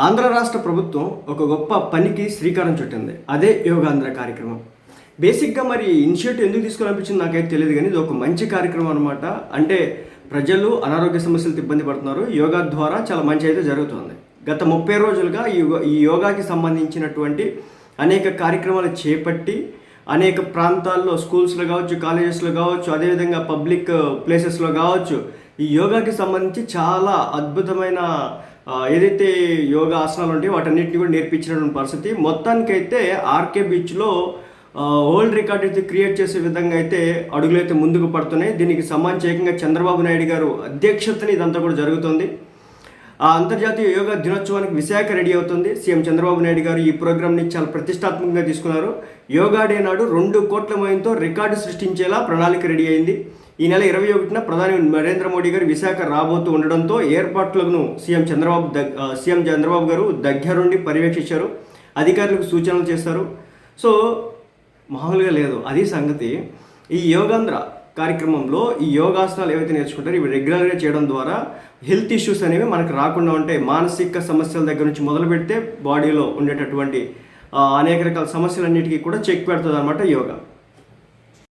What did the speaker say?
ఆంధ్ర రాష్ట్ర ప్రభుత్వం ఒక గొప్ప పనికి శ్రీకారం చుట్టింది. అదే యోగాంధ్ర కార్యక్రమం. బేసిక్గా మరి ఇనిషియేటివ్ ఎందుకు తీసుకోవాలనిపించింది నాకైతే తెలియదు, కానీ ఇది ఒక మంచి కార్యక్రమం అనమాట. అంటే ప్రజలు అనారోగ్య సమస్యలతో ఇబ్బంది పడుతున్నారు, యోగా ద్వారా చాలా మంచి అయితే జరుగుతుంది. గత 30 రోజులుగా ఈ యోగాకి సంబంధించినటువంటి అనేక కార్యక్రమాలు చేపట్టి అనేక ప్రాంతాల్లో స్కూల్స్లో కావచ్చు, కాలేజెస్లో కావచ్చు, అదేవిధంగా పబ్లిక్ ప్లేసెస్లో కావచ్చు, ఈ యోగాకి సంబంధించి చాలా అద్భుతమైన ఏదైతే యోగా ఆసనాలు ఉంటాయో వాటన్నిటిని కూడా నేర్పించినటువంటి పరిస్థితి. మొత్తానికైతే ఆర్కే బీచ్లో వరల్డ్ రికార్డ్ అయితే క్రియేట్ చేసే విధంగా అయితే అడుగులైతే ముందుకు పడుతున్నాయి. దీనికి సమాంచేకంగా చంద్రబాబు నాయుడు గారు అధ్యక్షతని ఇదంతా కూడా జరుగుతుంది. ఆ అంతర్జాతీయ యోగా దినోత్సవానికి విశాఖ రెడీ అవుతుంది. సీఎం చంద్రబాబు నాయుడు గారు ఈ ప్రోగ్రామ్ని చాలా ప్రతిష్టాత్మకంగా తీసుకున్నారు. యోగా డే నాడు 2 కోట్ల మందితో రికార్డు సృష్టించేలా ప్రణాళిక రెడీ అయింది. ఈ నెల 21న ప్రధాని నరేంద్ర మోడీ గారు విశాఖ రాబోతూ ఉండడంతో ఏర్పాట్లను సీఎం చంద్రబాబు గారు దగ్గరుండి పర్యవేక్షించారు, అధికారులకు సూచనలు చేశారు. సో మామూలుగా లేదు అది సంగతి. ఈ యోగాంధ్ర కార్యక్రమంలో ఈ యోగాసనాలు ఏవైతే నేర్చుకుంటారో ఇవి రెగ్యులర్గా చేయడం ద్వారా హెల్త్ ఇష్యూస్ అనేవి మనకు రాకుండా ఉంటాయి. మానసిక సమస్యల దగ్గర నుంచి మొదలు పెడితే బాడీలో ఉండేటటువంటి అనేక రకాల సమస్యలన్నిటికీ కూడా చెక్ పెడుతుంది అన్నమాట యోగా.